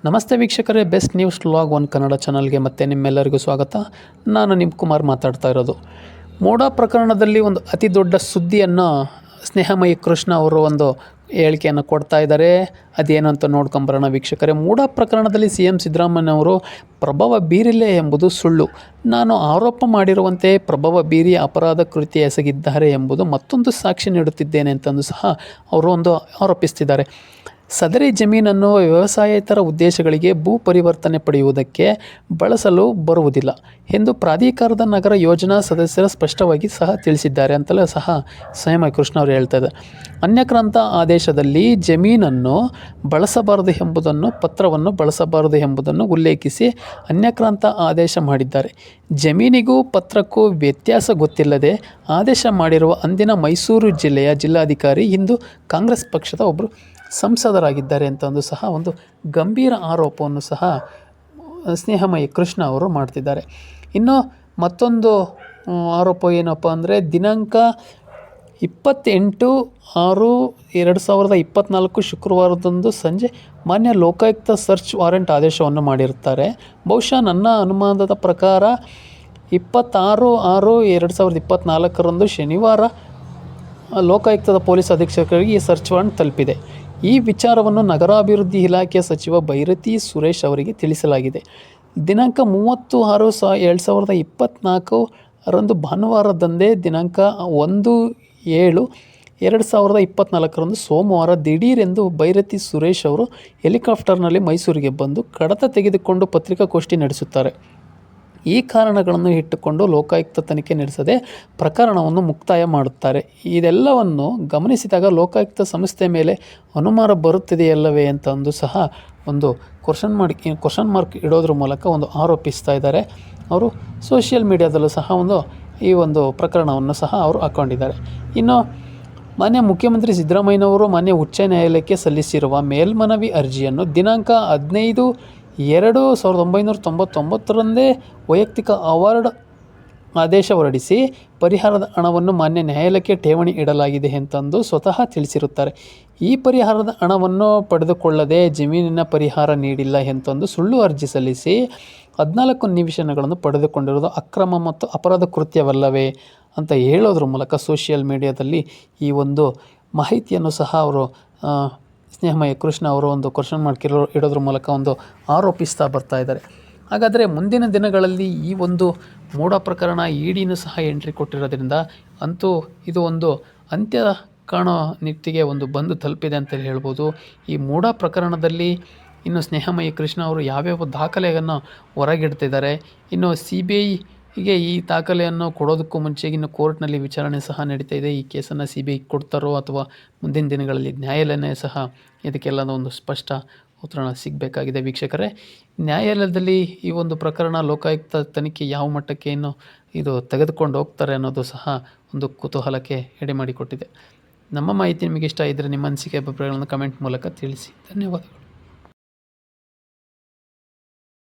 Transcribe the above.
ನಮಸ್ತೆ ವೀಕ್ಷಕರೇ, best news log one Kannada ಚಾನಲ್ಗೆ ಮತ್ತೆ ನಿಮ್ಮೆಲ್ಲರಿಗೂ ಸ್ವಾಗತ. ನಾನು ನಿಮ್ಮ ಕುಮಾರ್ ಮಾತಾಡ್ತಾ ಇರೋದು. ಮೋಡಾ ಪ್ರಕರಣದಲ್ಲಿ ಒಂದು ಅತಿ ದೊಡ್ಡ ಸುದ್ದಿಯನ್ನು ಸ್ನೇಹಮಯಿ ಕೃಷ್ಣ ಅವರು ಒಂದು ಹೇಳಿಕೆಯನ್ನು ಕೊಡ್ತಾ ಇದ್ದಾರೆ. ಅದೇನು ಅಂತ ನೋಡ್ಕೊಂಬರೋಣ ವೀಕ್ಷಕರೇ. ಮೋಡಾ ಪ್ರಕರಣದಲ್ಲಿ CM ಸಿದ್ದರಾಮಯ್ಯ ಅವರು ಪ್ರಭಾವ ಬೀರಿಲ್ಲ ಎಂಬುದು ಸುಳ್ಳು. ನಾನು ಆರೋಪ ಮಾಡಿರುವಂತೆ ಪ್ರಭಾವ ಬೀರಿ ಅಪರಾಧ ಕೃತ್ಯ ಎಸಗಿದ್ದಾರೆ ಎಂಬುದು ಮತ್ತೊಂದು ಸಾಕ್ಷಿ ನೀಡುತ್ತಿದ್ದೇನೆ ಅಂತಂದು ಸಹ ಅವರು ಒಂದು ಆರೋಪಿಸ್ತಿದ್ದಾರೆ. ಸದರಿ ಜಮೀನನ್ನು ವ್ಯವಸಾಯೇತರ ಉದ್ದೇಶಗಳಿಗೆ ಭೂ ಪರಿವರ್ತನೆ ಪಡೆಯುವುದಕ್ಕೆ ಬಳಸಲು ಬರುವುದಿಲ್ಲ ಎಂದು ಪ್ರಾಧಿಕಾರದ ನಗರ ಯೋಜನಾ ಸದಸ್ಯರು ಸ್ಪಷ್ಟವಾಗಿ ಸಹ ತಿಳಿಸಿದ್ದಾರೆ ಅಂತಲೇ ಸಹ ಸ್ನೇಹಮಯಿ ಕೃಷ್ಣ ಅವರು ಹೇಳ್ತಾ ಇದ್ದಾರೆ. ಅನ್ಯಕ್ರಾಂತ ಆದೇಶದಲ್ಲಿ ಜಮೀನನ್ನು ಬಳಸಬಾರದು ಎಂಬುದನ್ನು ಪತ್ರವನ್ನು ಬಳಸಬಾರದು ಎಂಬುದನ್ನು ಉಲ್ಲೇಖಿಸಿ ಅನ್ಯಕ್ರಾಂತ ಆದೇಶ ಮಾಡಿದ್ದಾರೆ. ಜಮೀನಿಗೂ ಪತ್ರಕ್ಕೂ ವ್ಯತ್ಯಾಸ ಗೊತ್ತಿಲ್ಲದೆ ಆದೇಶ ಮಾಡಿರುವ ಅಂದಿನ ಮೈಸೂರು ಜಿಲ್ಲೆಯ ಜಿಲ್ಲಾಧಿಕಾರಿ ಇಂದು ಕಾಂಗ್ರೆಸ್ ಪಕ್ಷದ ಒಬ್ಬರು ಸಂಸದರಾಗಿದ್ದಾರೆ ಅಂತಂದು ಸಹ ಒಂದು ಗಂಭೀರ ಆರೋಪವನ್ನು ಸಹ ಸ್ನೇಹಮಯಿ ಕೃಷ್ಣ ಅವರು ಮಾಡ್ತಿದ್ದಾರೆ. ಇನ್ನು ಮತ್ತೊಂದು ಆರೋಪ ಏನಪ್ಪ ಅಂದರೆ, ದಿನಾಂಕ 28/6/2024 ಶುಕ್ರವಾರದಂದು ಸಂಜೆ ಮಾನ್ಯ ಲೋಕಾಯುಕ್ತ ಸರ್ಚ್ ವಾರೆಂಟ್ ಆದೇಶವನ್ನು ಮಾಡಿರುತ್ತಾರೆ. ಬಹುಶಃ ನನ್ನ ಅನುಮಾನದ ಪ್ರಕಾರ 26/6/2024 ಶನಿವಾರ ಲೋಕಾಯುಕ್ತದ ಪೊಲೀಸ್ ಅಧೀಕ್ಷಕರಿಗೆ ಈ ಸರ್ಚ್ ವಾರೆಂಟ್ ತಲುಪಿದೆ. ಈ ವಿಚಾರವನ್ನು ನಗರಾಭಿವೃದ್ಧಿ ಇಲಾಖೆಯ ಸಚಿವ ಭೈರತಿ ಸುರೇಶ್ ಅವರಿಗೆ ತಿಳಿಸಲಾಗಿದೆ. ದಿನಾಂಕ 30/6/2024 ಭಾನುವಾರದಂದೇ ದಿನಾಂಕ 1/7/2024 ಸೋಮವಾರ ದಿಢೀರೆಂದು ಭೈರತಿ ಸುರೇಶ್ ಅವರು ಹೆಲಿಕಾಪ್ಟರ್ನಲ್ಲಿ ಮೈಸೂರಿಗೆ ಬಂದು ಕಡತ ತೆಗೆದುಕೊಂಡು ಪತ್ರಿಕಾಗೋಷ್ಠಿ ನಡೆಸುತ್ತಾರೆ. ಈ ಕಾರಣಗಳನ್ನು ಇಟ್ಟುಕೊಂಡು ಲೋಕಾಯುಕ್ತ ತನಿಖೆ ನಡೆಸದೆ ಪ್ರಕರಣವನ್ನು ಮುಕ್ತಾಯ ಮಾಡುತ್ತಾರೆ. ಇದೆಲ್ಲವನ್ನು ಗಮನಿಸಿದಾಗ ಲೋಕಾಯುಕ್ತ ಸಂಸ್ಥೆ ಮೇಲೆ ಅನುಮಾನ ಬರುತ್ತಿದೆಯಲ್ಲವೇ ಅಂತಂದು ಸಹ ಒಂದು ಕ್ವಶನ್ ಮಾರ್ಕ್ ಇಡೋದ್ರ ಮೂಲಕ ಒಂದು ಆರೋಪಿಸ್ತಾ ಇದ್ದಾರೆ. ಅವರು ಸೋಷಿಯಲ್ ಮೀಡಿಯಾದಲ್ಲೂ ಸಹ ಈ ಒಂದು ಪ್ರಕರಣವನ್ನು ಸಹ ಅವರು ಹಾಕ್ಕೊಂಡಿದ್ದಾರೆ. ಇನ್ನು ಮಾನ್ಯ ಮುಖ್ಯಮಂತ್ರಿ ಸಿದ್ದರಾಮಯ್ಯನವರು ಮಾನ್ಯ ಉಚ್ಚ ನ್ಯಾಯಾಲಯಕ್ಕೆ ಸಲ್ಲಿಸಿರುವ ಮೇಲ್ಮನವಿ ಅರ್ಜಿಯನ್ನು ದಿನಾಂಕ 15/2/1999 ವೈಯಕ್ತಿಕ ಅವಾರ್ಡ್ ಆದೇಶ ಹೊರಡಿಸಿ ಪರಿಹಾರದ ಹಣವನ್ನು ಮಾನ್ಯ ನ್ಯಾಯಾಲಯಕ್ಕೆ ಠೇವಣಿ ಇಡಲಾಗಿದೆ ಎಂತಂದು ಸ್ವತಃ ತಿಳಿಸಿರುತ್ತಾರೆ. ಈ ಪರಿಹಾರದ ಹಣವನ್ನು ಪಡೆದುಕೊಳ್ಳದೆ ಜಮೀನಿನ ಪರಿಹಾರ ನೀಡಿಲ್ಲ ಎಂತಂದು ಸುಳ್ಳು ಅರ್ಜಿ ಸಲ್ಲಿಸಿ 14 ನಿವೇಶನಗಳನ್ನು ಪಡೆದುಕೊಂಡಿರುವುದು ಅಕ್ರಮ ಮತ್ತು ಅಪರಾಧ ಕೃತ್ಯವಲ್ಲವೇ ಅಂತ ಹೇಳೋದ್ರ ಮೂಲಕ ಸೋಷಿಯಲ್ ಮೀಡಿಯಾದಲ್ಲಿ ಈ ಒಂದು ಮಾಹಿತಿಯನ್ನು ಸಹ ಅವರು ಸ್ನೇಹಮಯಿ ಕೃಷ್ಣ ಅವರು ಒಂದು ಕ್ವಶನ್ ಮಾರ್ಕ್ ಇಡೋದ್ರ ಮೂಲಕ ಒಂದು ಆರೋಪಿಸ್ತಾ ಬರ್ತಾ ಇದ್ದಾರೆ. ಹಾಗಾದರೆ ಮುಂದಿನ ದಿನಗಳಲ್ಲಿ ಈ ಒಂದು ಮೋಡಾ ಪ್ರಕರಣ ಇಡಿನೂ ಸಹ ಎಂಟ್ರಿ ಕೊಟ್ಟಿರೋದ್ರಿಂದ ಅಂತೂ ಇದು ಒಂದು ಅಂತ್ಯ ಕಾಣೋ ನಿಟ್ಟಿಗೆ ಒಂದು ಬಂದು ತಲುಪಿದೆ ಅಂತ ಹೇಳ್ಬೋದು. ಈ ಮೋಡಾ ಪ್ರಕರಣದಲ್ಲಿ ಇನ್ನು ಸ್ನೇಹಮಯಿ ಕೃಷ್ಣ ಅವರು ಯಾವ್ಯಾವ ದಾಖಲೆಯನ್ನು ಹೊರಗಿಡ್ತಿದ್ದಾರೆ, ಇನ್ನು CBIಗೆ ಈ ದಾಖಲೆಯನ್ನು ಕೊಡೋದಕ್ಕೂ ಮುಂಚೆ ಇನ್ನು ಕೋರ್ಟ್ನಲ್ಲಿ ವಿಚಾರಣೆ ಸಹ ನಡೀತಾ ಇದೆ. ಈ ಕೇಸನ್ನು CBI ಕೊಡ್ತಾರೋ ಅಥವಾ ಮುಂದಿನ ದಿನಗಳಲ್ಲಿ ನ್ಯಾಯಾಲಯನೇ ಸಹ ಇದಕ್ಕೆಲ್ಲ ಒಂದು ಸ್ಪಷ್ಟ ಉತ್ತರ ಸಿಗಬೇಕಾಗಿದೆ ವೀಕ್ಷಕರೇ. ನ್ಯಾಯಾಲಯದಲ್ಲಿ ಈ ಒಂದು ಪ್ರಕರಣ ಲೋಕಾಯುಕ್ತ ತನಿಖೆ ಯಾವ ಮಟ್ಟಕ್ಕೆ ಇನ್ನು ಇದು ತೆಗೆದುಕೊಂಡು ಹೋಗ್ತಾರೆ ಅನ್ನೋದು ಸಹ ಒಂದು ಕುತೂಹಲಕ್ಕೆ ಎಡೆ ಮಾಡಿಕೊಟ್ಟಿದೆ. ನಮ್ಮ ಮಾಹಿತಿ ನಿಮಗೆ ಇಷ್ಟ ಇದ್ದರೆ ನಿಮ್ಮ ಅನಿಸಿಕೆ ಅಭಿಪ್ರಾಯಗಳನ್ನು ಕಮೆಂಟ್ ಮೂಲಕ ತಿಳಿಸಿ. ಧನ್ಯವಾದಗಳು.